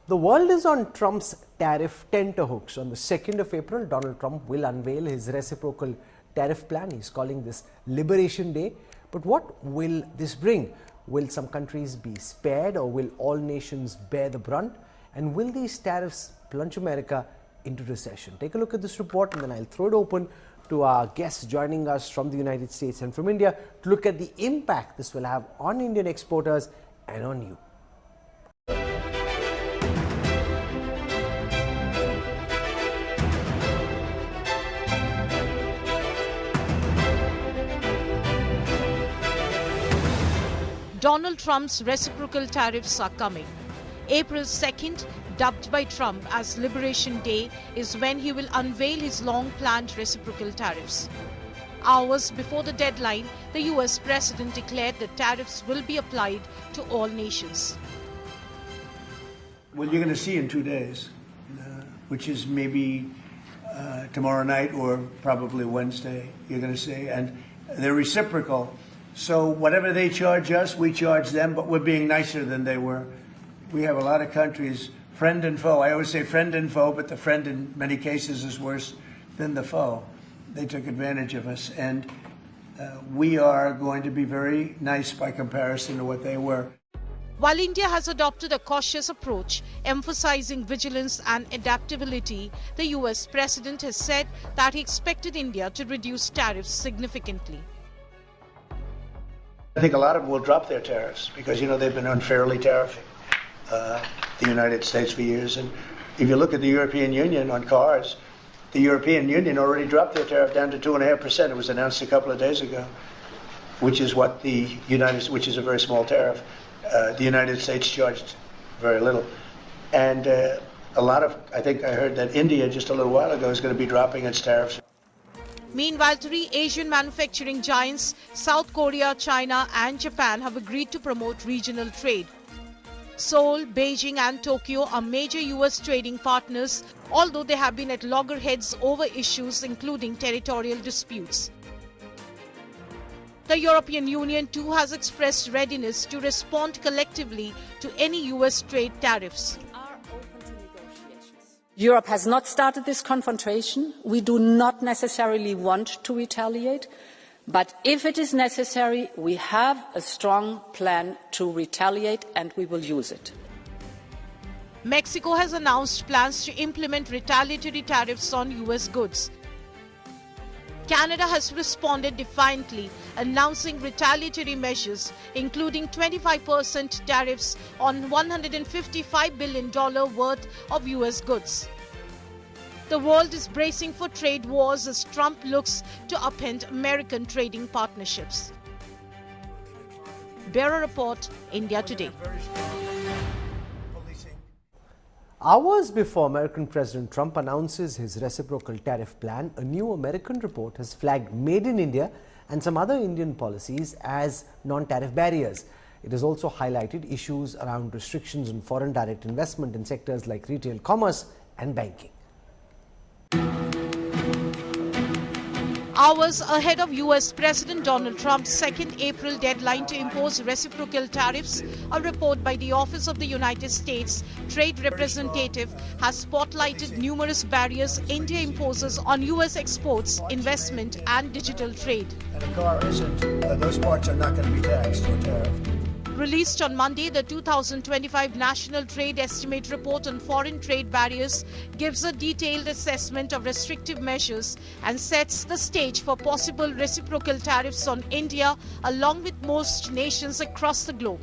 The world is on Trump's tariff tenterhooks. On the 2nd of April, Donald Trump will unveil his reciprocal tariff plan. He's calling this Liberation Day. But what will this bring? Will some countries be spared, or will all nations bear the brunt? And will these tariffs plunge America into recession? Take a look at this report, and then I'll throw it open to our guests joining us from the United States and from India to look at the impact this will have on Indian exporters and on you. Donald Trump's reciprocal tariffs are coming. April 2nd, dubbed by Trump as Liberation Day, is when he will unveil his long-planned reciprocal tariffs. Hours before the deadline, the US president declared that tariffs will be applied to all nations. Well, you're going to see in 2 days, which is maybe tomorrow night or probably Wednesday, you're going to see, and they're reciprocal. So whatever they charge us, we charge them, but we're being nicer than they were. We have a lot of countries, friend and foe. I always say friend and foe, but the friend in many cases is worse than the foe. They took advantage of us, and we are going to be very nice by comparison to what they were. While India has adopted a cautious approach, emphasizing vigilance and adaptability, the US president has said that he expected India to reduce tariffs significantly. I think a lot of them will drop their tariffs because, they've been unfairly tariffing the United States for years. And if you look at the European Union on cars, the European Union already dropped their tariff down to 2.5%. It was announced a couple of days ago, which is what which is a very small tariff. The United States charged very little. And I think I heard that India just a little while ago is going to be dropping its tariffs. Meanwhile, three Asian manufacturing giants, South Korea, China and Japan, have agreed to promote regional trade. Seoul, Beijing and Tokyo are major US trading partners, although they have been at loggerheads over issues including territorial disputes. The European Union too has expressed readiness to respond collectively to any US trade tariffs. Europe has not started this confrontation. We do not necessarily want to retaliate, but if it is necessary, we have a strong plan to retaliate and we will use it. Mexico has announced plans to implement retaliatory tariffs on US goods. Canada has responded defiantly, announcing retaliatory measures, including 25% tariffs on $155 billion worth of US goods. The world is bracing for trade wars as Trump looks to upend American trading partnerships. Bureau Report, India Today. Hours before American President Trump announces his reciprocal tariff plan, a new American report has flagged Made in India and some other Indian policies as non-tariff barriers. It has also highlighted issues around restrictions on foreign direct investment in sectors like retail commerce and banking. Hours ahead of US President Donald Trump's 2nd April deadline to impose reciprocal tariffs, a report by the Office of the United States Trade Representative has spotlighted numerous barriers India imposes on US exports, investment and digital trade. And a car isn't, those parts are not going to be taxed or tariffed. Released on Monday, the 2025 National Trade Estimate Report on Foreign Trade Barriers gives a detailed assessment of restrictive measures and sets the stage for possible reciprocal tariffs on India, along with most nations across the globe.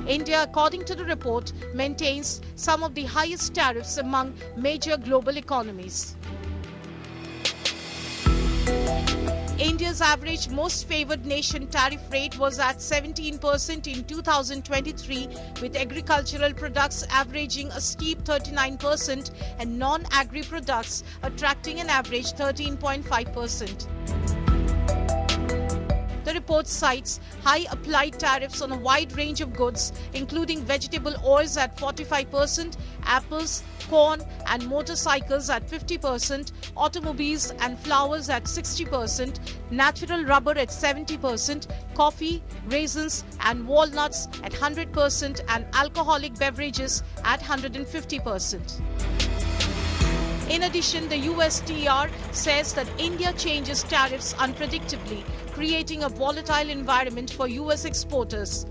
India, according to the report, maintains some of the highest tariffs among major global economies. India's average most favoured nation tariff rate was at 17% in 2023, with agricultural products averaging a steep 39% and non-agri products attracting an average 13.5%. The report cites high applied tariffs on a wide range of goods, including vegetable oils at 45%, apples, corn and motorcycles at 50%, automobiles and flowers at 60%, natural rubber at 70%, coffee, raisins and walnuts at 100%, and alcoholic beverages at 150%. In addition, the USTR says that India changes tariffs unpredictably, creating a volatile environment for US exporters.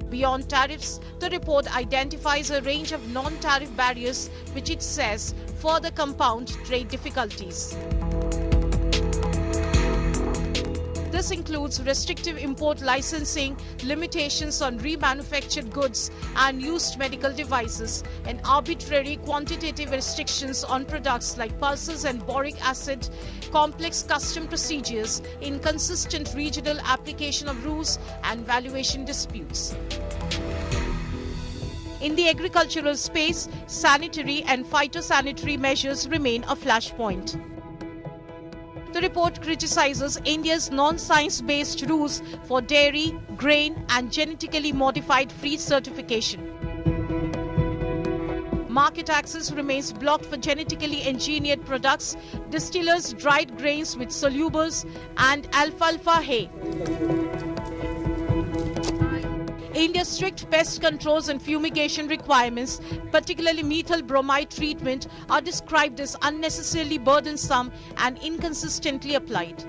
Beyond tariffs, the report identifies a range of non-tariff barriers which it says further compound trade difficulties. This includes restrictive import licensing, limitations on remanufactured goods and used medical devices, and arbitrary quantitative restrictions on products like pulses and boric acid, complex custom procedures, inconsistent regional application of rules, and valuation disputes. In the agricultural space, sanitary and phytosanitary measures remain a flashpoint. The report criticizes India's non-science-based rules for dairy, grain and genetically modified feed certification. Market access remains blocked for genetically engineered products, distillers' dried grains with solubles and alfalfa hay. India's strict pest controls and fumigation requirements, particularly methyl bromide treatment, are described as unnecessarily burdensome and inconsistently applied.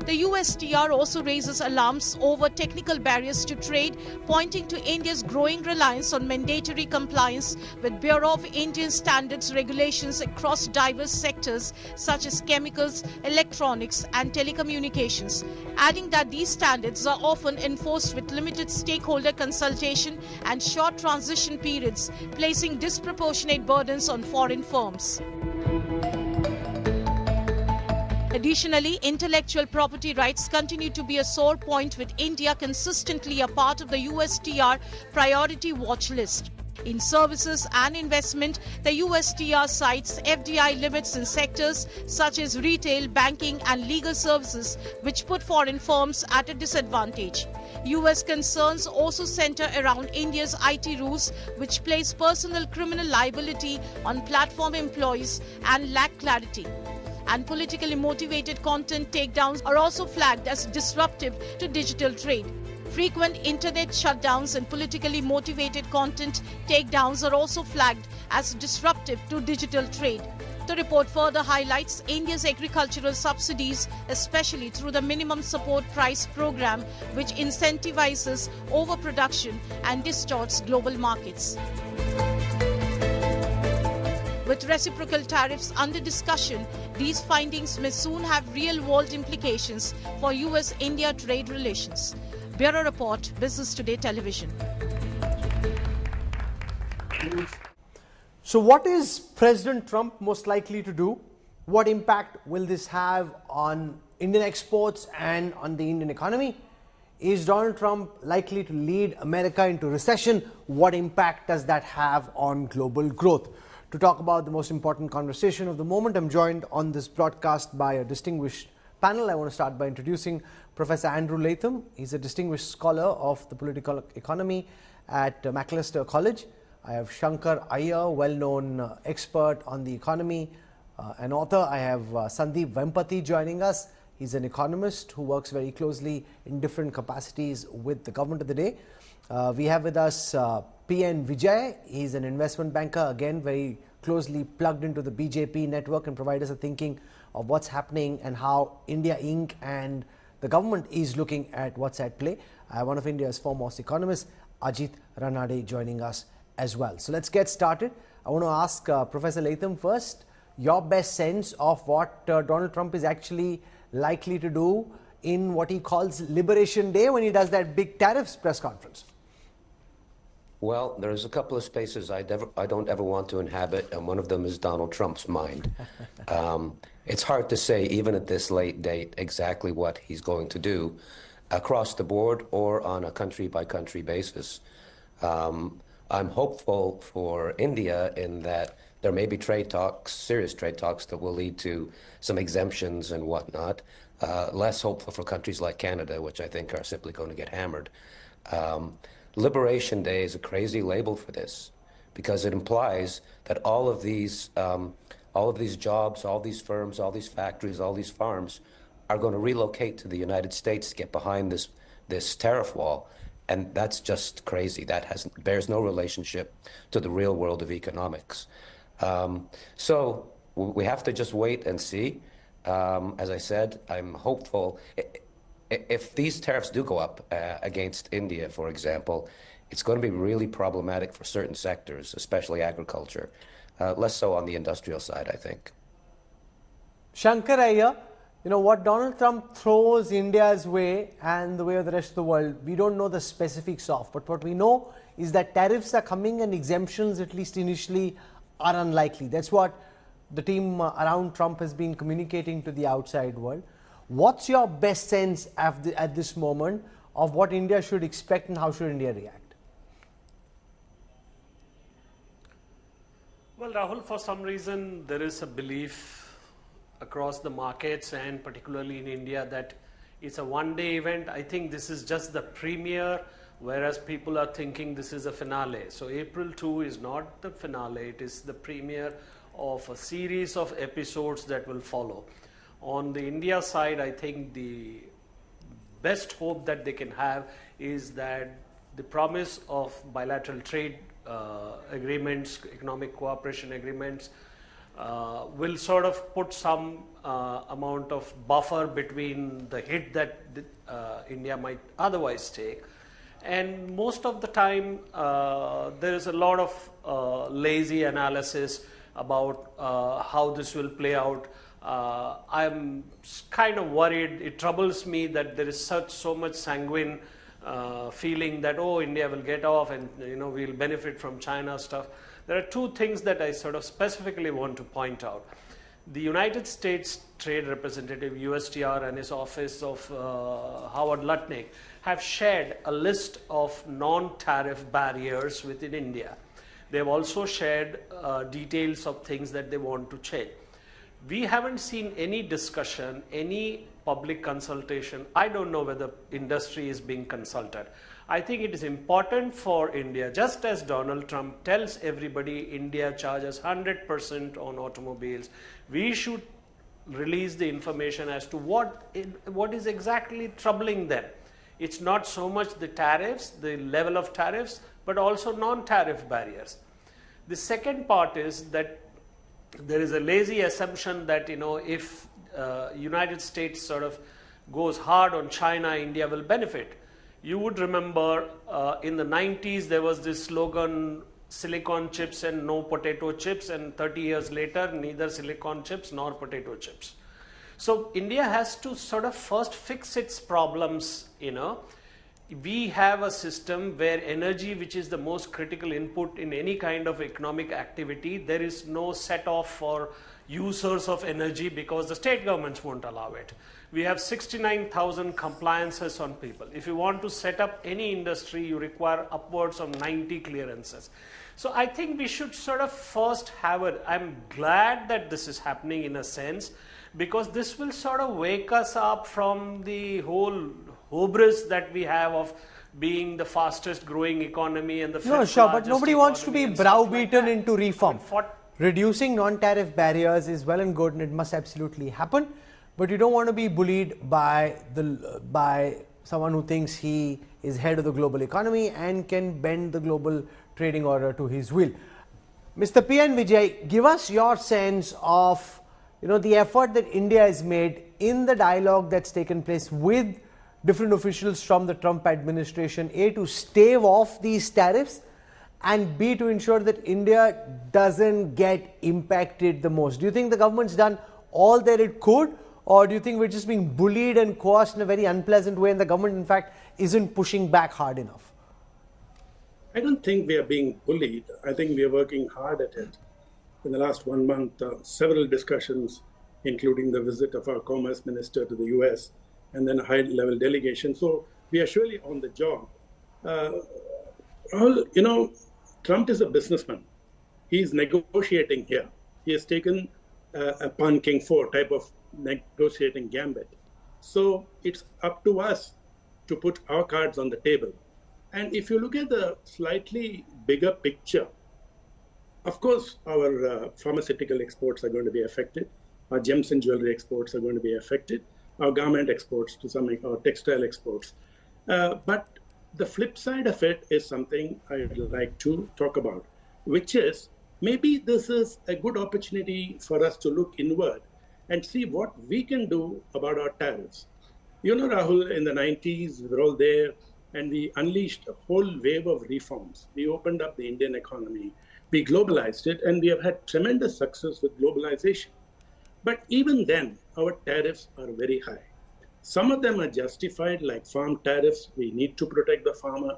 The USTR also raises alarms over technical barriers to trade, pointing to India's growing reliance on mandatory compliance with Bureau of Indian Standards regulations across diverse sectors such as chemicals, electronics and telecommunications, adding that these standards are often enforced with limited stakeholder consultation and short transition periods, placing disproportionate burdens on foreign firms. Additionally, intellectual property rights continue to be a sore point, with India consistently a part of the USTR priority watch list. In services and investment, the USTR cites FDI limits in sectors such as retail, banking and legal services, which put foreign firms at a disadvantage. US concerns also center around India's IT rules, which place personal criminal liability on platform employees and lack clarity. And politically motivated content takedowns are also flagged as disruptive to digital trade. Frequent internet shutdowns and politically motivated content takedowns are also flagged as disruptive to digital trade. The report further highlights India's agricultural subsidies, especially through the minimum support price program, which incentivizes overproduction and distorts global markets. With reciprocal tariffs under discussion, these findings may soon have real-world implications for US-India trade relations. Bureau Report, Business Today Television. So what is President Trump most likely to do? What impact will this have on Indian exports and on the Indian economy? Is Donald Trump likely to lead America into recession? What impact does that have on global growth? To talk about the most important conversation of the moment, I'm joined on this broadcast by a distinguished panel. I want to start by introducing Professor Andrew Latham. He's a distinguished scholar of the political economy at Macalester College. I have Shankar Iyer, well-known expert on the economy, an author. I have Sandeep Vempati joining us. He's an economist who works very closely in different capacities with the government of the day. We have with us P.N. Vijay. He's an investment banker, again very closely plugged into the BJP network and provide us a thinking of what's happening and how India Inc. and the government is looking at what's at play. One of India's foremost economists, Ajit Ranade, joining us as well. So let's get started. I want to ask Professor Latham first, your best sense of what Donald Trump is actually likely to do in what he calls Liberation Day when he does that big tariffs press conference. Well, there's a couple of spaces I don't ever want to inhabit, and one of them is Donald Trump's mind. It's hard to say, even at this late date, exactly what he's going to do across the board or on a country-by-country basis. I'm hopeful for India in that there may be trade talks, serious trade talks, that will lead to some exemptions and whatnot. less hopeful for countries like Canada, which I think are simply going to get hammered. Liberation Day is a crazy label for this because it implies that all of these jobs, all these firms, all these factories, all these farms are going to relocate to the United States to get behind this tariff wall. And that's just crazy. That bears no relationship to the real world of economics. So we have to just wait and see. As I said, I'm hopeful. If these tariffs do go up against India, for example, it's going to be really problematic for certain sectors, especially agriculture. Less so on the industrial side, I think. Shankar Iyer, what Donald Trump throws India's way and the way of the rest of the world, we don't know the specifics of. But what we know is that tariffs are coming and exemptions, at least initially, are unlikely. That's what the team around Trump has been communicating to the outside world. What's your best sense at this moment of what India should expect and how should India react? Well, Rahul, for some reason, there is a belief across the markets and particularly in India that it's a one-day event. I think this is just the premiere, whereas people are thinking this is a finale. So April 2 is not the finale, it is the premiere of a series of episodes that will follow. On the India side, I think the best hope that they can have is that the promise of bilateral trade agreements, economic cooperation agreements, will sort of put some amount of buffer between the hit that India might otherwise take. And most of the time, there is a lot of lazy analysis about how this will play out. I'm kind of worried. It troubles me that there is so much sanguine feeling that, oh, India will get off and we'll benefit from China stuff. There are two things that I sort of specifically want to point out. The United States Trade Representative, USTR, and his office of Howard Lutnick have shared a list of non-tariff barriers within India. They've also shared details of things that they want to change. We haven't seen any discussion, any public consultation. I don't know whether industry is being consulted. I think it is important for India, just as Donald Trump tells everybody India charges 100% on automobiles, we should release the information as to what is exactly troubling them. It's not so much the tariffs, the level of tariffs, but also non-tariff barriers. The second part is that there is a lazy assumption that if United States sort of goes hard on China, India will benefit. You would remember in the 90s there was this slogan, silicon chips and no potato chips, and 30 years later neither silicon chips nor potato chips. So India has to sort of first fix its problems. We have a system where energy, which is the most critical input in any kind of economic activity, there is no set off for users of energy because the state governments won't allow it. We have 69,000 compliances on people. If you want to set up any industry, you require upwards of 90 clearances. So I think we should sort of first have I'm glad that this is happening in a sense, because this will sort of wake us up from the whole hubris that we have of being the fastest growing economy and the fifth largest but nobody wants to be browbeaten like into reform. Reducing non-tariff barriers is well and good, and it must absolutely happen. But you don't want to be bullied by someone who thinks he is head of the global economy and can bend the global trading order to his will. Mr. P.N. Vijay, give us your sense of the effort that India has made in the dialogue that's taken place with different officials from the Trump administration, A, to stave off these tariffs, and B, to ensure that India doesn't get impacted the most. Do you think the government's done all that it could, or do you think we're just being bullied and coerced in a very unpleasant way and the government in fact isn't pushing back hard enough? I don't think we are being bullied. I think we are working hard at it. In the last 1 month, several discussions, including the visit of our Commerce Minister to the US, and then a high-level delegation. So we are surely on the job. Trump is a businessman. He's negotiating here. He has taken a Pan King 4 type of negotiating gambit. So it's up to us to put our cards on the table. And if you look at the slightly bigger picture, of course, our pharmaceutical exports are going to be affected. Our gems and jewelry exports are going to be affected. Our garment exports, to some extent, our textile exports. But the flip side of it is something I'd like to talk about, which is maybe this is a good opportunity for us to look inward and see what we can do about our tariffs. You know, Rahul, in the 90s, we were all there and we unleashed a whole wave of reforms. We opened up the Indian economy, we globalized it, and we have had tremendous success with globalization. But even then, our tariffs are very high. Some of them are justified, like farm tariffs. We need to protect the farmer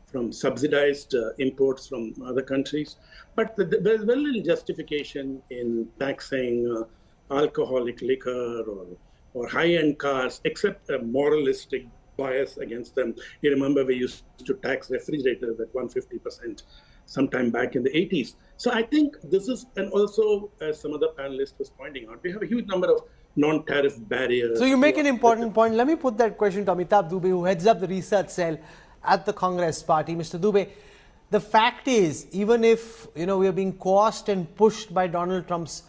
from subsidized imports from other countries. But there's very little justification in taxing alcoholic liquor or high-end cars, except a moralistic bias against them. You remember we used to tax refrigerators at 150% sometime back in the 80s. So I think this is, and also as some other panelists was pointing out, we have a huge number of non-tariff barriers. So you make an important point. Let me put that question to Amitabh Dubey, who heads up the research cell at the Congress Party. Mr. Dubey, the fact is, even if we are being coerced and pushed by Donald Trump's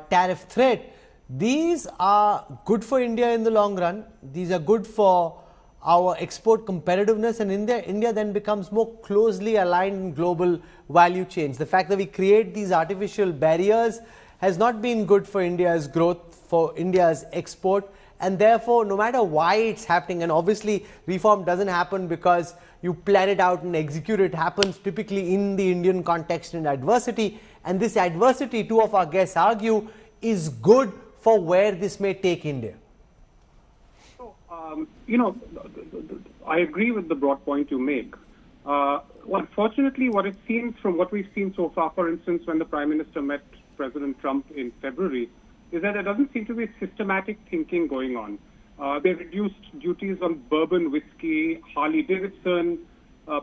tariff threat, these are good for India in the long run. These are good for our export competitiveness, and India then becomes more closely aligned in global value chains. The fact that we create these artificial barriers has not been good for India's growth, for India's export, and therefore no matter why it's happening, and obviously reform doesn't happen because you plan it out and execute it, happens typically in the Indian context in adversity, and this adversity, two of our guests argue, is good for where this may take India. I agree with the broad point you make. Unfortunately, what it seems from what we've seen so far, for instance, when the Prime Minister met President Trump in February, is that there doesn't seem to be systematic thinking going on. They reduced duties on bourbon whiskey, Harley Davidson,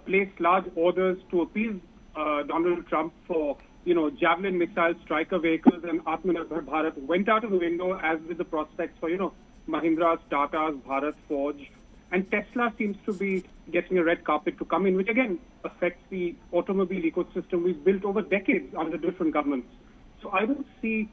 placed large orders to appease Donald Trump for, Javelin missile striker vehicles, and Atmanirbhar Bharat went out of the window, as with the prospects for, Mahindra's, Tata's, Bharat Forge. And Tesla seems to be getting a red carpet to come in, which again affects the automobile ecosystem we've built over decades under different governments. So I don't see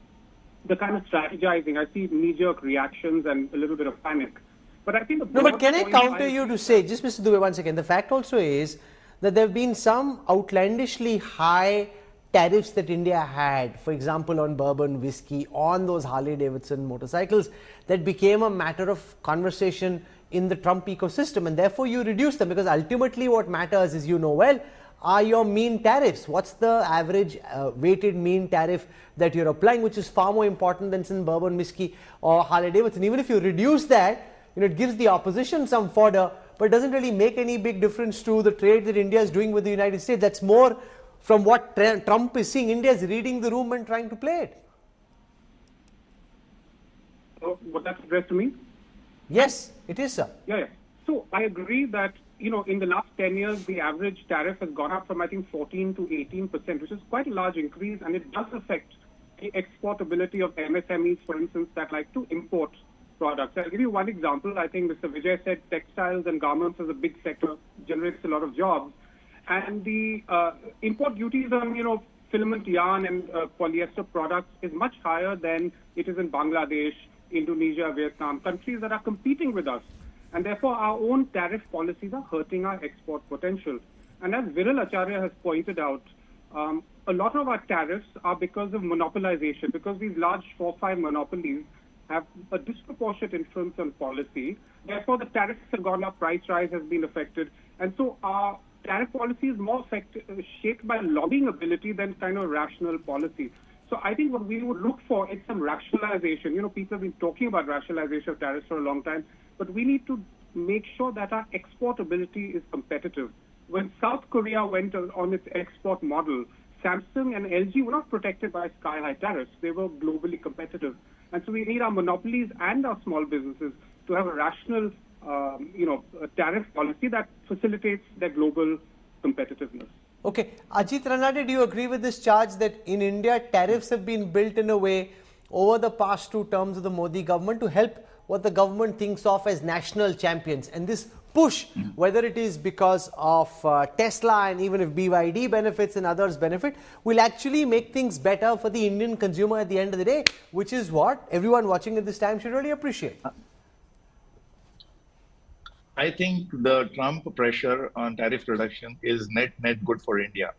the kind of strategizing. I see knee-jerk reactions and a little bit of panic. But I think no, but can I counter you to say, just Mr. Dubey, once again, the fact also is that there have been some outlandishly high tariffs that India had, for example, on bourbon, whiskey, on those Harley Davidson motorcycles, that became a matter of conversation in the Trump ecosystem, and therefore you reduce them, because ultimately what matters is, well, are your mean tariffs. What's the average weighted mean tariff that you're applying, which is far more important than some bourbon, whiskey or Harley Davidson. Even if you reduce that, it gives the opposition some fodder, but it doesn't really make any big difference to the trade that India is doing with the United States. That's more from what Trump is seeing. India is reading the room and trying to play it. What that's addressed to me? Yes, it is, sir. Yeah. So I agree that, in the last 10 years, the average tariff has gone up from, I think, 14 to 18%, which is quite a large increase, and it does affect the exportability of MSMEs, for instance, that like to import products. I'll give you one example. I think Mr. Vijay said textiles and garments is a big sector, generates a lot of jobs. And the import duties on, filament yarn and polyester products is much higher than it is in Bangladesh, Indonesia, Vietnam, countries that are competing with us. And therefore, our own tariff policies are hurting our export potential. And as Viral Acharya has pointed out, a lot of our tariffs are because of monopolization, because these large 4-5 monopolies have a disproportionate influence on policy. Therefore, the tariffs have gone up, price rise has been affected. And so our tariff policy is more shaped by lobbying ability than kind of rational policy. So I think what we would look for is some rationalization. People have been talking about rationalization of tariffs for a long time, but we need to make sure that our exportability is competitive. When South Korea went on its export model, Samsung and LG were not protected by sky-high tariffs. They were globally competitive. And so we need our monopolies and our small businesses to have a rational, a tariff policy that facilitates their global competitiveness. Okay. Ajit Ranade, do you agree with this charge that in India, tariffs have been built in a way over the past 2 terms of the Modi government to help what the government thinks of as national champions. And this push, whether it is because of Tesla, and even if BYD benefits and others benefit, will actually make things better for the Indian consumer at the end of the day, which is what everyone watching at this time should really appreciate. I think the Trump pressure on tariff reduction is net good for India,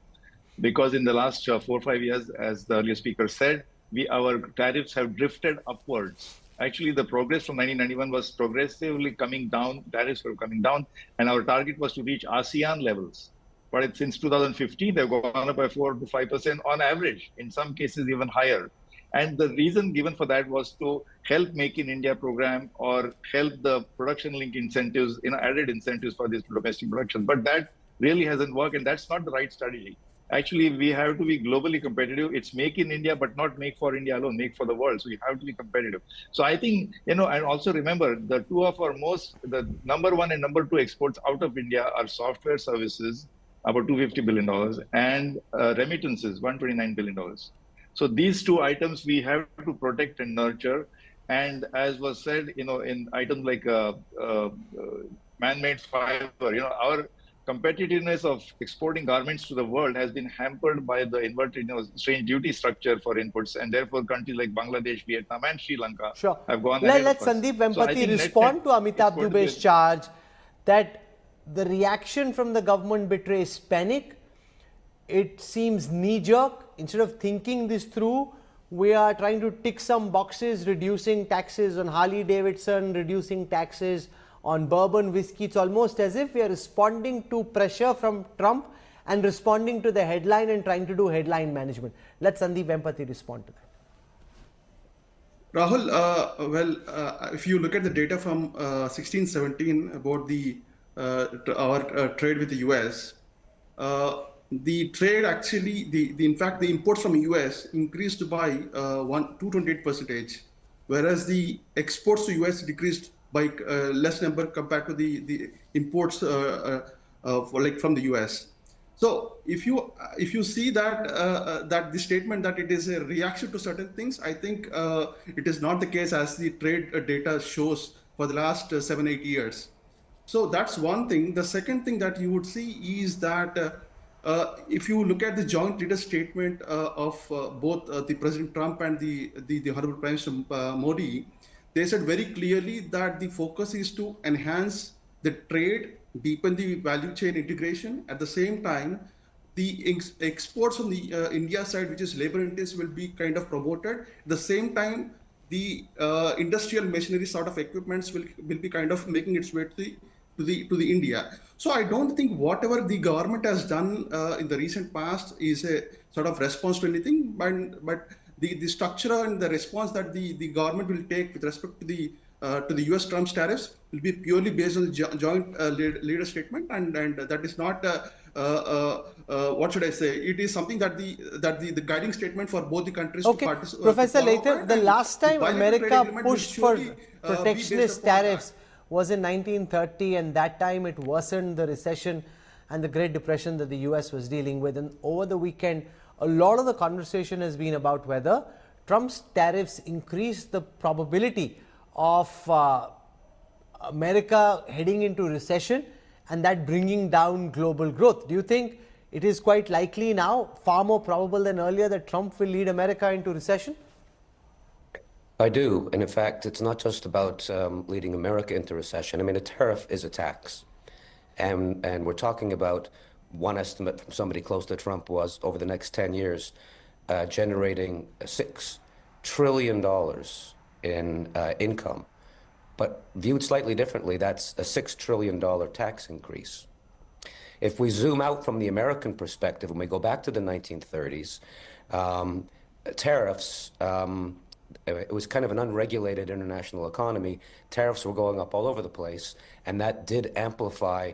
because in the last 4 or 5 years, as the earlier speaker said, our tariffs have drifted upwards. Actually, the progress from 1991 was progressively coming down, tariffs were coming down, and our target was to reach ASEAN levels. But since 2015, they've gone up by 4 to 5% on average, in some cases even higher. And the reason given for that was to help Make in India program or help the production link incentives, added incentives for this domestic production. But that really hasn't worked, and that's not the right strategy. Actually, we have to be globally competitive. It's Make in India, but not make for India alone, make for the world. So we have to be competitive. So I think, and also remember, the number 1 and number 2 exports out of India are software services, about $250 billion, and remittances, $129 billion. So these 2 items we have to protect and nurture. And as was said, in items like man-made fiber, our competitiveness of exporting garments to the world has been hampered by the inverted, strange duty structure for inputs, and therefore countries like Bangladesh, Vietnam, and Sri Lanka have gone ahead Let of us. Sandeep Vempati respond to Amitabh Dubey's charge that the reaction from the government betrays panic. It seems knee-jerk. Instead of thinking this through, we are trying to tick some boxes, reducing taxes on Harley Davidson, reducing taxes on bourbon whiskey. It's almost as if we are responding to pressure from Trump and responding to the headline and trying to do headline management. Let Sandeep Vempati respond to that. Rahul, if you look at the data from 16-17 about our trade with the US, the trade actually, in fact, the imports from US increased by 228%, whereas the exports to US decreased by less number compared to the imports from the US. So if you see that that the statement that it is a reaction to certain things, I think it is not the case as the trade data shows for the last 7-8 years. So that's one thing. The second thing that you would see is that if you look at the joint leader statement of both the President Trump and the Honorable Prime Minister Modi, they said very clearly that the focus is to enhance the trade, deepen the value chain integration. At the same time, the exports on the India side, which is labor intensive, will be kind of promoted. At the same time, the industrial machinery sort of equipments will be kind of making its way to the India. So I don't think whatever the government has done in the recent past is a sort of response to anything, but the structure and the response that the government will take with respect to the US Trump's tariffs will be purely based on the joint leader statement, and that is not what should I say? It is something that the guiding statement for both the countries to participate. Professor Latham, the last time America pushed for protectionist tariffs was in 1930, and that time it worsened the recession and the Great Depression that the US was dealing with. And over the weekend, a lot of the conversation has been about whether Trump's tariffs increase the probability of America heading into recession and that bringing down global growth. Do you think it is quite likely now, far more probable than earlier, that Trump will lead America into recession? I do. And in fact, it's not just about leading America into recession. I mean, a tariff is a tax. And we're talking about, one estimate from somebody close to Trump was over the next 10 years, generating $6 trillion in income. But viewed slightly differently, that's a $6 trillion tax increase. If we zoom out from the American perspective and we go back to the 1930s, tariffs, it was kind of an unregulated international economy. Tariffs were going up all over the place, and that did amplify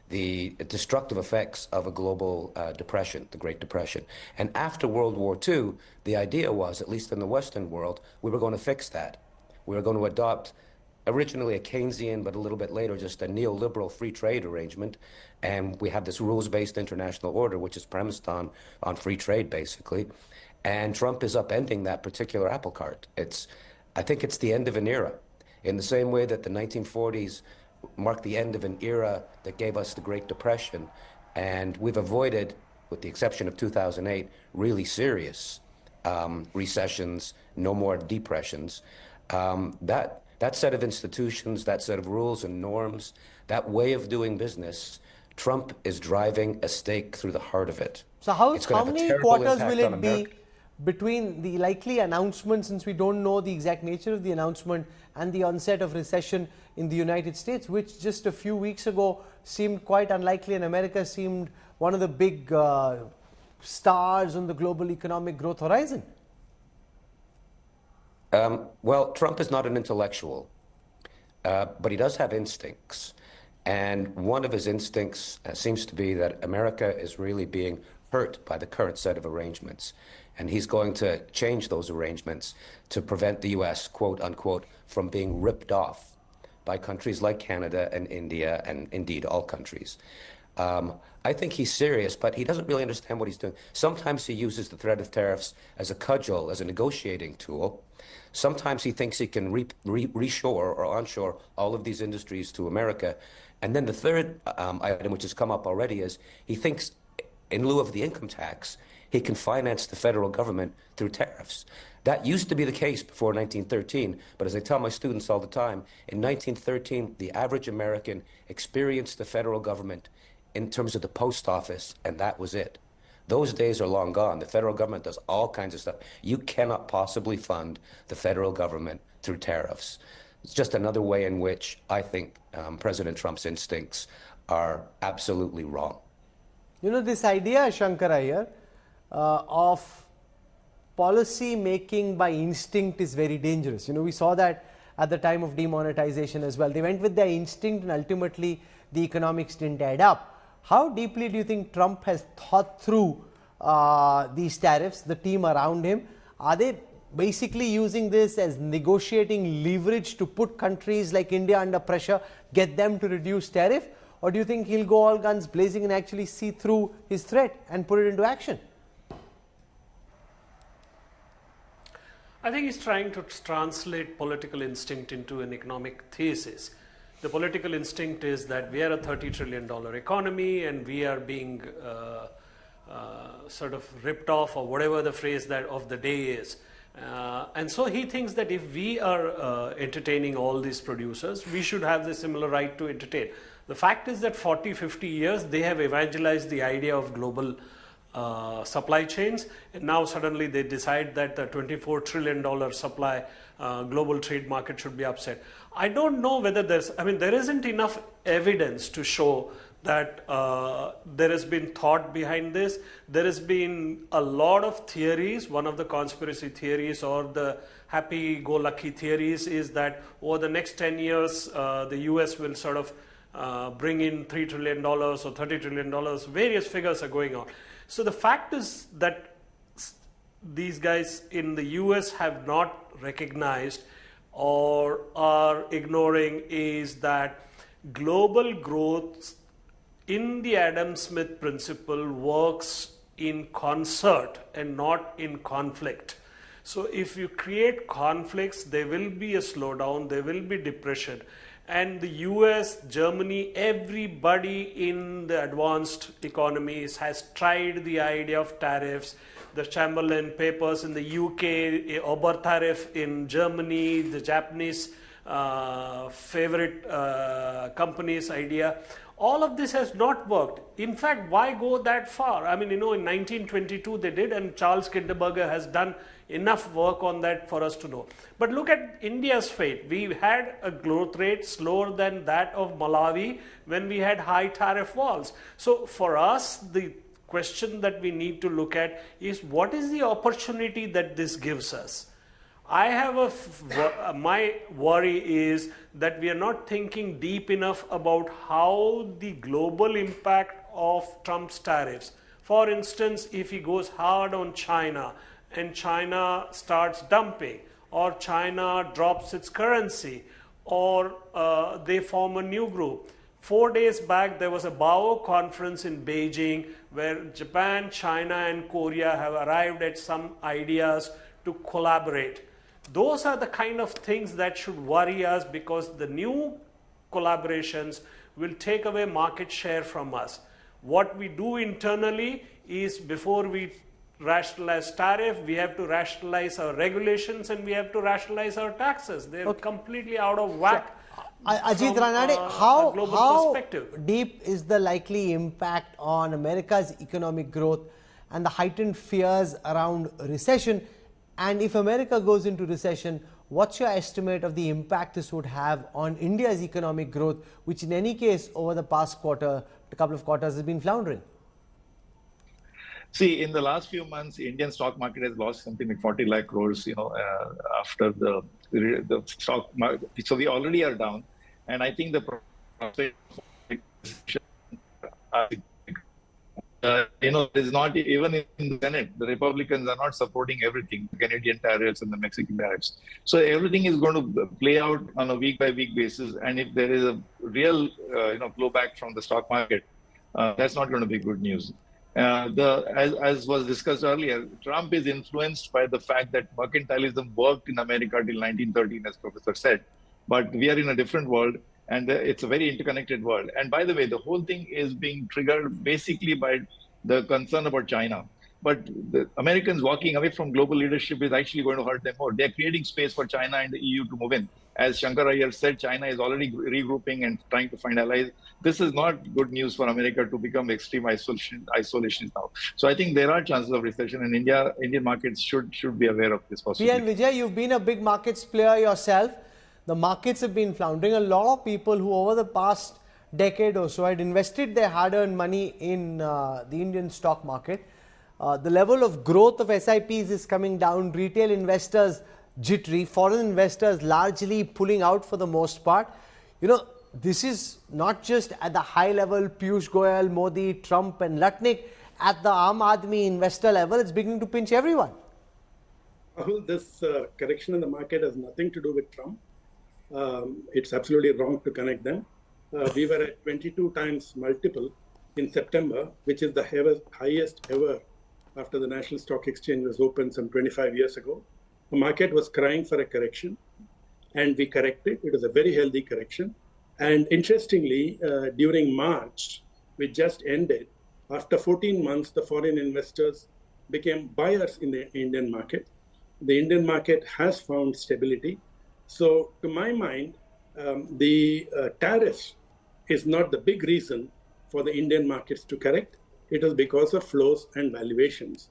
the destructive effects of a global depression, the Great Depression. And after World War II, the idea was, at least in the Western world, we were going to fix that. We were going to adopt originally a Keynesian, but a little bit later just a neoliberal free trade arrangement. And we have this rules-based international order, which is premised on free trade, basically. And Trump is upending that particular apple cart. I think it's the end of an era. In the same way that the 1940s marked the end of an era that gave us the Great Depression, and we've avoided, with the exception of 2008, really serious recessions, no more depressions. That set of institutions, that set of rules and norms, that way of doing business, Trump is driving a stake through the heart of it. So how many quarters will it be between the likely announcement, since we don't know the exact nature of the announcement, and the onset of recession in the United States, which just a few weeks ago seemed quite unlikely, and America seemed one of the big stars on the global economic growth horizon? Well, Trump is not an intellectual, but he does have instincts. And one of his instincts seems to be that America is really being hurt by the current set of arrangements. And he's going to change those arrangements to prevent the U.S., quote unquote, from being ripped off by countries like Canada and India, and indeed all countries. I think he's serious, but he doesn't really understand what he's doing. Sometimes he uses the threat of tariffs as a cudgel, as a negotiating tool. Sometimes he thinks he can reshore or onshore all of these industries to America. And then the third item, which has come up already, is he thinks in lieu of the income tax, he can finance the federal government through tariffs. That used to be the case before 1913, but as I tell my students all the time, in 1913, the average American experienced the federal government in terms of the post office, and that was it. Those days are long gone. The federal government does all kinds of stuff. You cannot possibly fund the federal government through tariffs. It's just another way in which I think President Trump's instincts are absolutely wrong. You know, this idea, Shankara, here, of policy making by instinct is very dangerous. You know, we saw that at the time of demonetization as well. They went with their instinct and ultimately the economics didn't add up. How deeply do you think Trump has thought through these tariffs, the team around him? Are they basically using this as negotiating leverage to put countries like India under pressure, get them to reduce tariff? Or do you think he'll go all guns blazing and actually see through his threat and put it into action? I think he's trying to translate political instinct into an economic thesis. The political instinct is that we are a $30 trillion economy and we are being sort of ripped off, or whatever the phrase that of the day is. And so he thinks that if we are entertaining all these producers, we should have the similar right to entertain. The fact is that 40, 50 years, they have evangelized the idea of global supply chains, and now suddenly they decide that the $24 trillion supply global trade market should be upset. I don't know whether there isn't enough evidence to show that there has been thought behind this. There has been a lot of theories. One of the conspiracy theories or the happy-go-lucky theories is that over the next 10 years, the US will sort of bring in $3 trillion or $30 trillion. Various figures are going on. So the fact is that these guys in the US have not recognized or are ignoring is that global growth in the Adam Smith principle works in concert and not in conflict. So if you create conflicts, there will be a slowdown, there will be depression. And the US, Germany, everybody in the advanced economies has tried the idea of tariffs. The Chamberlain papers in the UK, Ober tariff in Germany, the Japanese favorite company's idea. All of this has not worked. In fact, why go that far? I mean, you know, in 1922 they did, and Charles Kinderberger has done enough work on that for us to know. But look at India's fate. We had a growth rate slower than that of Malawi when we had high tariff walls. So for us, the question that we need to look at is what is the opportunity that this gives us? I have my worry is that we are not thinking deep enough about how the global impact of Trump's tariffs. For instance, if he goes hard on China and China starts dumping, or China drops its currency, or they form a new group. 4 days back, there was a BAO conference in Beijing where Japan, China, and Korea have arrived at some ideas to collaborate. Those are the kind of things that should worry us, because the new collaborations will take away market share from us. What we do internally is, before we rationalize tariff, we have to rationalize our regulations and we have to rationalize our taxes. They're completely out of whack. Ajit from, Ranade, a how perspective. deep is the likely impact on America's economic growth and the heightened fears around recession? And if America goes into recession, what's your estimate of the impact this would have on India's economic growth, which in any case over the past couple of quarters has been floundering? See, in the last few months, Indian stock market has lost something like 40 lakh crores, after the stock market. So we already are down. And I think the prospect is not even in the Senate. The Republicans are not supporting everything, Canadian tariffs and the Mexican tariffs. So everything is going to play out on a week-by-week basis. And if there is a real, blowback from the stock market, that's not going to be good news. As was discussed earlier, Trump is influenced by the fact that mercantilism worked in America till 1913, as Professor said. But we are in a different world, and it's a very interconnected world. And by the way, the whole thing is being triggered basically by the concern about China. But the Americans walking away from global leadership is actually going to hurt them more. They're creating space for China and the EU to move in. As Shankar Iyer said, China is already regrouping and trying to find allies. This is not good news for America to become extreme isolation now. So I think there are chances of recession, and Indian markets should be aware of this possibility. P.N. Vijay, you've been a big markets player yourself. The markets have been floundering. A lot of people who over the past decade or so had invested their hard-earned money in the Indian stock market. The level of growth of SIPs is coming down. Retail investors jittery. Foreign investors largely pulling out for the most part. This is not just at the high level, Piyush Goyal, Modi, Trump and Lutnick. At the Aam Aadmi investor level, it's beginning to pinch everyone. Rahul, this correction in the market has nothing to do with Trump. It's absolutely wrong to connect them. We were at 22 times multiple in September, which is the highest ever after the National Stock Exchange was opened some 25 years ago. The market was crying for a correction, and we corrected. It was a very healthy correction. And interestingly, during March, which just ended, after 14 months, the foreign investors became buyers in the Indian market. The Indian market has found stability. So to my mind, the tariffs is not the big reason for the Indian markets to correct. It is because of flows and valuations.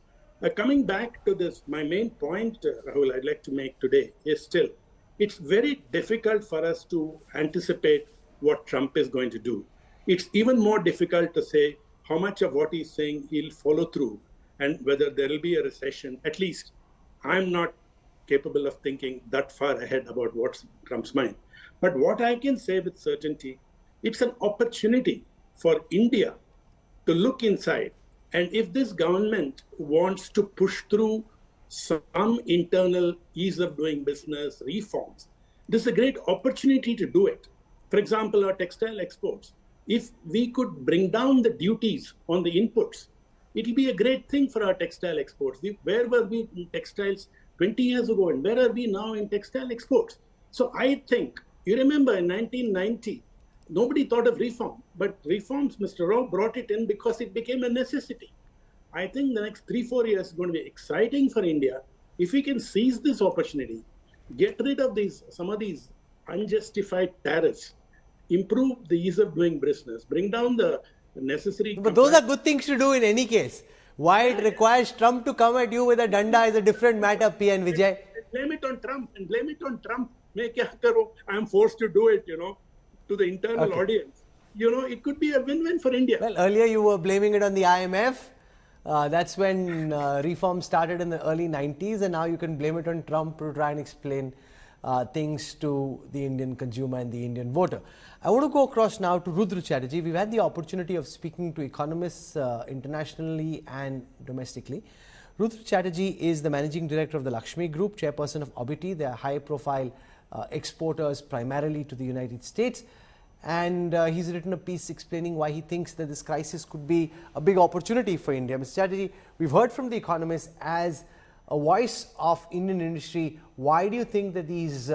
Coming back to this, my main point, Rahul, I'd like to make today is still, it's very difficult for us to anticipate what Trump is going to do. It's even more difficult to say how much of what he's saying he'll follow through and whether there will be a recession. At least I'm not capable of thinking that far ahead about what's Trump's mind. But what I can say with certainty, it's an opportunity for India to look inside. And if this government wants to push through some internal ease of doing business reforms, this is a great opportunity to do it. For example, our textile exports. If we could bring down the duties on the inputs, it will be a great thing for our textile exports. Where were we in textiles 20 years ago, and where are we now in textile exports? So I think, you remember in 1990, nobody thought of reform, but reforms, Mr. Rao brought it in because it became a necessity. I think the next 3-4 years is going to be exciting for India if we can seize this opportunity, get rid of some of these unjustified tariffs, improve the ease of doing business, bring down the necessary... But those are good things to do in any case. Why it requires Trump to come at you with a danda is a different matter, P.N. Vijay. Blame it on Trump and blame it on Trump. I'm forced to do it, to the internal audience. It could be a win-win for India. Well, earlier you were blaming it on the IMF. That's when reform started in the early 90s, and now you can blame it on Trump to try and explain things to the Indian consumer and the Indian voter. I want to go across now to Rudra Chatterjee. We've had the opportunity of speaking to economists internationally and domestically. Rudra Chatterjee is the managing director of the Lakshmi Group, chairperson of Obiti. They are high-profile exporters primarily to the United States. And he's written a piece explaining why he thinks that this crisis could be a big opportunity for India. Mr. Chatterjee, we've heard from the economists as a voice of Indian industry, why do you think that these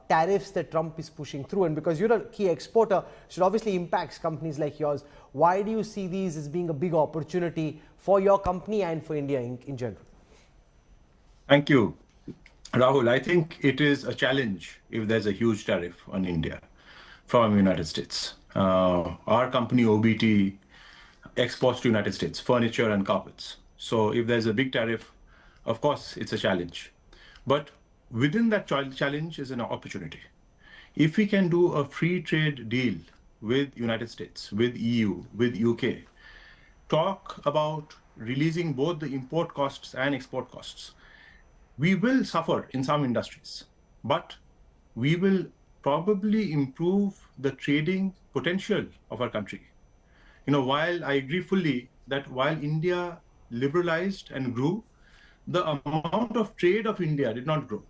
tariffs that Trump is pushing through, and because you're a key exporter, should obviously impact companies like yours, why do you see these as being a big opportunity for your company and for India in general? Thank you, Rahul. I think it is a challenge if there's a huge tariff on India from the United States. Our company, OBT, exports to United States, furniture and carpets. So if there's a big tariff, of course, it's a challenge. But within that challenge is an opportunity. If we can do a free trade deal with United States, with EU, with UK, talk about releasing both the import costs and export costs, we will suffer in some industries, but we will probably improve the trading potential of our country. While I agree fully that while India liberalized and grew, the amount of trade of India did not grow.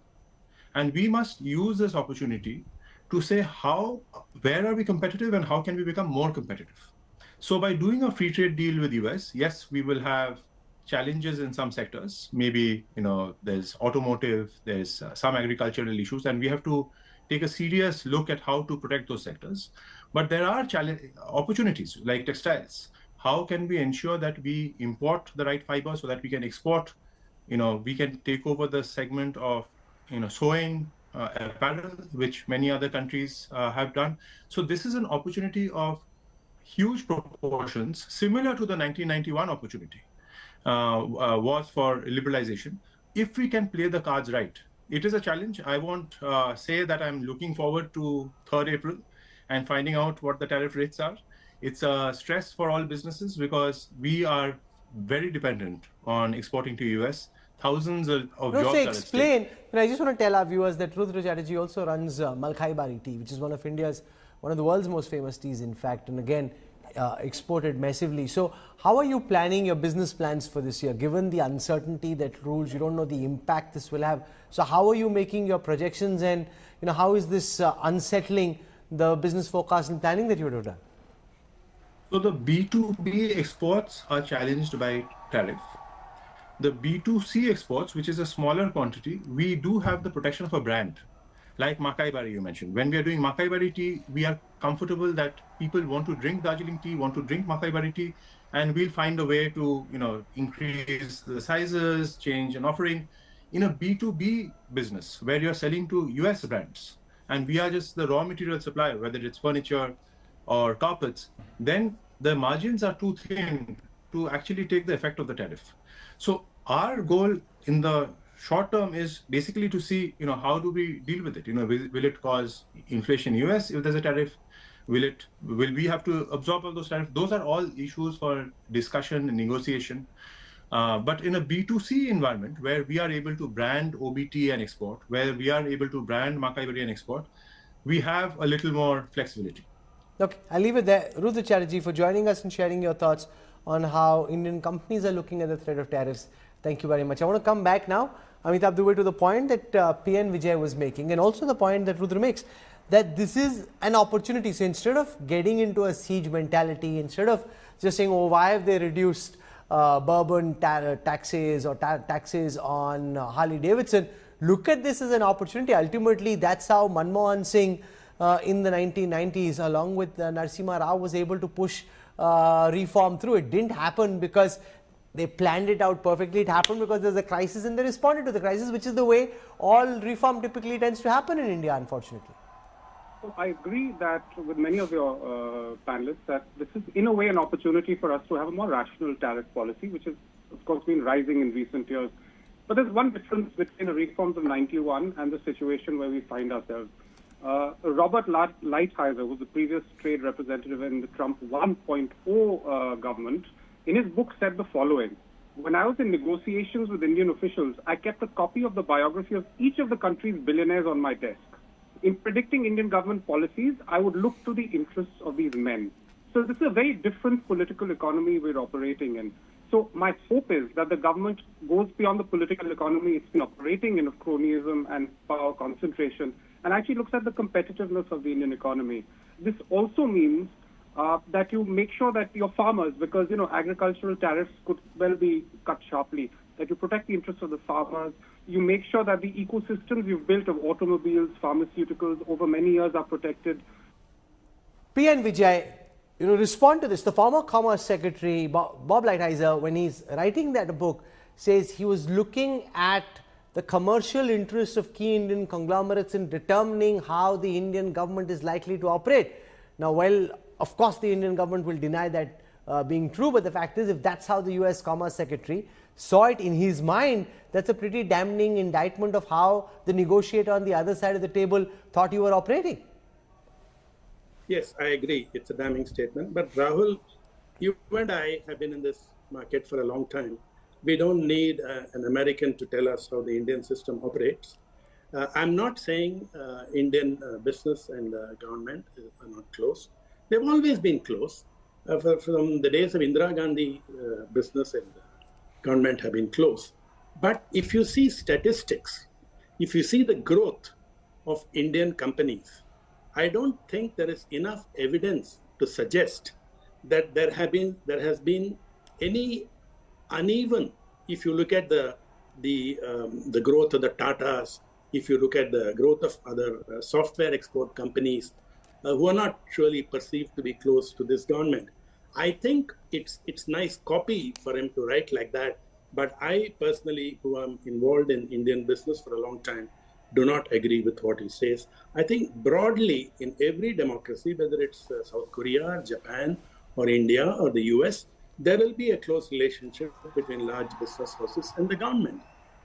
And we must use this opportunity to say where are we competitive and how can we become more competitive. So by doing a free trade deal with US, yes, we will have challenges in some sectors. Maybe, there's automotive, there's some agricultural issues, and we have to take a serious look at how to protect those sectors. But there are opportunities like textiles. How can we ensure that we import the right fiber so that we can export? We can take over the segment of, sewing, apparel, which many other countries have done. So this is an opportunity of huge proportions, similar to the 1991 opportunity was for liberalization. If we can play the cards right, it is a challenge. I won't say that I'm looking forward to 3rd April and finding out what the tariff rates are. It's a stress for all businesses because we are very dependent on exporting to US. Thousands of jobs are at stake. I just want to tell our viewers that Rudra Chatterjee also runs Malkai Bari tea, which is one of the world's most famous teas, in fact, and again, exported massively. So how are you planning your business plans for this year, given the uncertainty that rules? You don't know the impact this will have. So how are you making your projections, and how is this unsettling the business forecast and planning that you would have done? So the B2B exports are challenged by tariff. The B2C exports, which is a smaller quantity, we do have the protection of a brand, like Makai Bari you mentioned. When we are doing Makai Bari tea, we are comfortable that people want to drink Darjeeling tea, want to drink Makai Bari tea, and we'll find a way to, increase the sizes, change an offering. In a B2B business, where you're selling to US brands, and we are just the raw material supplier, whether it's furniture or carpets, then the margins are too thin to actually take the effect of the tariff. So our goal in the short term is basically to see, how do we deal with it? Will it cause inflation in US if there's a tariff? Will we have to absorb all those tariffs? Those are all issues for discussion and negotiation. But in a B2C environment where we are able to brand OBT and export, where we are able to brand Makai Bari and export, we have a little more flexibility. Okay, I'll leave it there. Rudra Chatterjee, for joining us and sharing your thoughts on how Indian companies are looking at the threat of tariffs. Thank you very much. I want to come back now, Amitabh Dubey, to the point that PN Vijay was making, and also the point that Rudra makes, that this is an opportunity. So instead of getting into a siege mentality, instead of just saying, why have they reduced bourbon taxes or taxes on Harley Davidson, look at this as an opportunity. Ultimately, that's how Manmohan Singh in the 1990s, along with Narasimha Rao, was able to push reform through. It didn't happen because they planned it out perfectly. It happened because there's a crisis and they responded to the crisis, which is the way all reform typically tends to happen in India, unfortunately. So I agree that with many of your panelists that this is in a way an opportunity for us to have a more rational tariff policy, which has of course been rising in recent years. But there's one difference between the reforms of 91 and the situation where we find ourselves. Robert Lighthizer, who's the previous trade representative in the Trump 1.0 government, in his book said the following: when I was in negotiations with Indian officials, I kept a copy of the biography of each of the country's billionaires on my desk. In predicting Indian government policies, I would look to the interests of these men. So this is a very different political economy we're operating in. So my hope is that the government goes beyond the political economy it's been operating in, of cronyism and power concentration, and actually looks at the competitiveness of the Indian economy. This also means that you make sure that your farmers, because agricultural tariffs could well be cut sharply, that you protect the interests of the farmers, you make sure that the ecosystems you've built of automobiles, pharmaceuticals over many years are protected. P.N. Vijay, respond to this. The former Commerce Secretary, Bob Lighthizer, when he's writing that book, says he was looking at the commercial interests of key Indian conglomerates in determining how the Indian government is likely to operate. Now, well, of course, the Indian government will deny that being true, but the fact is, if that's how the US Commerce Secretary saw it in his mind, that's a pretty damning indictment of how the negotiator on the other side of the table thought you were operating. Yes, I agree. It's a damning statement. But Rahul, you and I have been in this market for a long time. We don't need an American to tell us how the Indian system operates. I'm not saying Indian business and government are not close. They've always been close. From the days of Indira Gandhi, business and government have been close. But if you see statistics, if you see the growth of Indian companies, I don't think there is enough evidence to suggest that there has been any uneven. If you look at the growth of the Tatas, if you look at the growth of other software export companies who are not surely perceived to be close to this government, I think it's nice copy for him to write like that. But I personally, who am involved in Indian business for a long time, do not agree with what he says. I think broadly in every democracy, whether it's South Korea, Japan, or India, or the US, there will be a close relationship between large business houses and the government.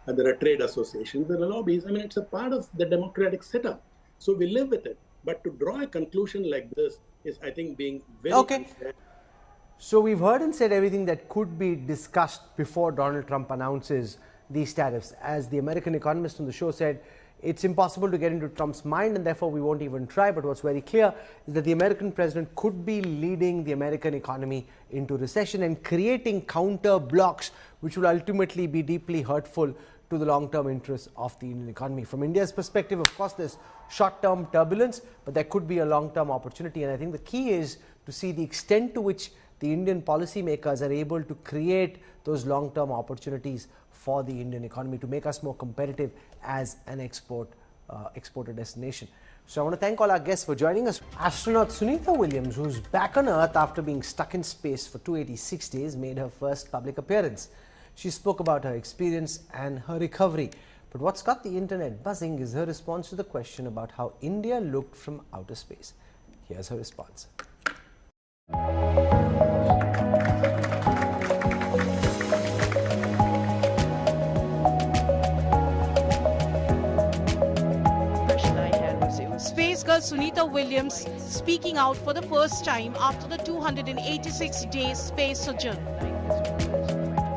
There are trade associations, there are lobbies. I mean, it's a part of the democratic setup. So we live with it. But to draw a conclusion like this is, I think, being very unfair. So we've heard and said everything that could be discussed before Donald Trump announces these tariffs. As the American economist on the show said, it's impossible to get into Trump's mind and therefore we won't even try. But what's very clear is that the American president could be leading the American economy into recession and creating counter blocks which will ultimately be deeply hurtful to the long-term interests of the Indian economy. From India's perspective, of course, there's short-term turbulence, but there could be a long-term opportunity. And I think the key is to see the extent to which the Indian policymakers are able to create those long-term opportunities for the Indian economy to make us more competitive as an exporter destination. So I want to thank all our guests for joining us. Astronaut Sunita Williams, who's back on Earth after being stuck in space for 286 days, made her first public appearance. She spoke about her experience and her recovery. But what's got the internet buzzing is her response to the question about how India looked from outer space. Here's her response. Space girl Sunita Williams speaking out for the first time after the 286-day space sojourn,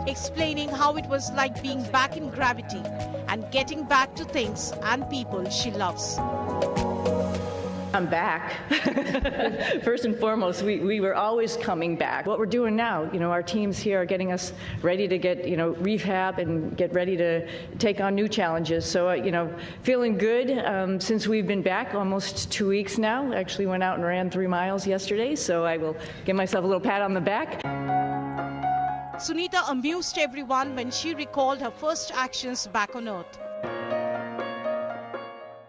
explaining how it was like being back in gravity and getting back to things and people she loves. I'm back. First and foremost, we were always coming back. What we're doing now, our teams here are getting us ready to get, rehab and get ready to take on new challenges. So, feeling good since we've been back almost 2 weeks now. Actually went out and ran 3 miles yesterday, so I will give myself a little pat on the back. Sunita amused everyone when she recalled her first actions back on Earth.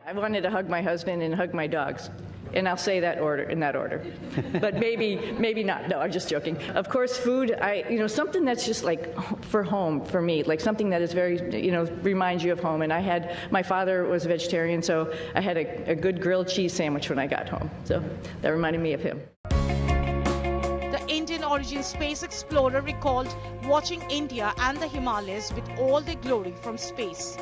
I wanted to hug my husband and hug my dogs. And I'll say that in that order. But maybe not. No, I'm just joking. Of course, food, something that's just like for home for me, like something that is very, reminds you of home. And my father was a vegetarian, so I had a good grilled cheese sandwich when I got home. So that reminded me of him. The Indian origin space explorer recalled watching India and the Himalayas with all their glory from space.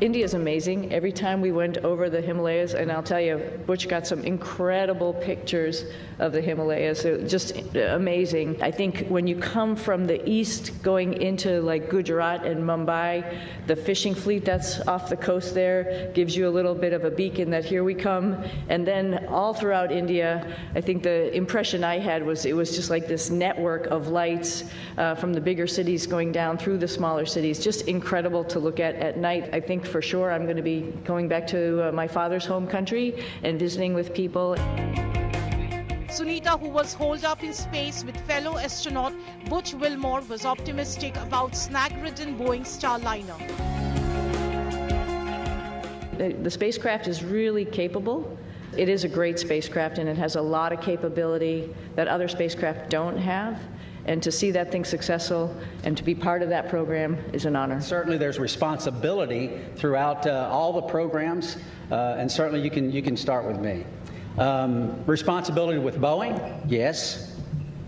India is amazing. Every time we went over the Himalayas, and I'll tell you, Butch got some incredible pictures of the Himalayas. Just amazing. I think when you come from the east going into like Gujarat and Mumbai, the fishing fleet that's off the coast there gives you a little bit of a beacon that here we come. And then all throughout India, I think the impression I had was it was just like this network of lights from the bigger cities going down through the smaller cities. Just incredible to look at night. I think for sure I'm going to be going back to my father's home country and visiting with people. Sunita, who was holed up in space with fellow astronaut Butch Wilmore, was optimistic about snag-ridden Boeing Starliner. The spacecraft is really capable. It is a great spacecraft, and it has a lot of capability that other spacecraft don't have. And to see that thing successful and to be part of that program is an honor. Certainly there's responsibility throughout all the programs, and certainly you can start with me. Responsibility with Boeing? Yes.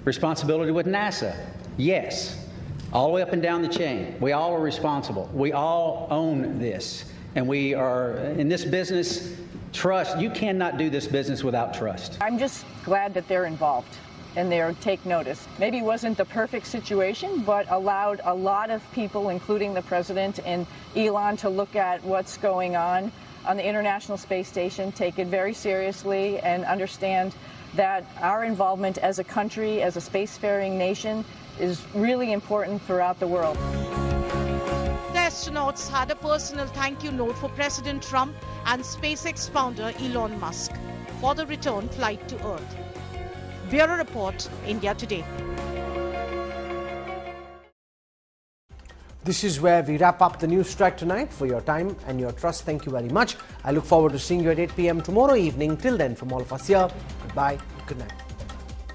Responsibility with NASA? Yes. All the way up and down the chain. We all are responsible. We all own this. And we are, in this business, trust. You cannot do this business without trust. I'm just glad that they're involved and they take notice. Maybe it wasn't the perfect situation, but allowed a lot of people, including the president and Elon, to look at what's going on the International Space Station, take it very seriously, and understand that our involvement as a country, as a spacefaring nation, is really important throughout the world. The astronauts had a personal thank you note for President Trump and SpaceX founder Elon Musk for the return flight to Earth. Bureau Report, India Today. This is where we wrap up the NewsTrack tonight. For your time and your trust, thank you very much. I look forward to seeing you at 8 p.m. tomorrow evening. Till then, from all of us here, goodbye, good night.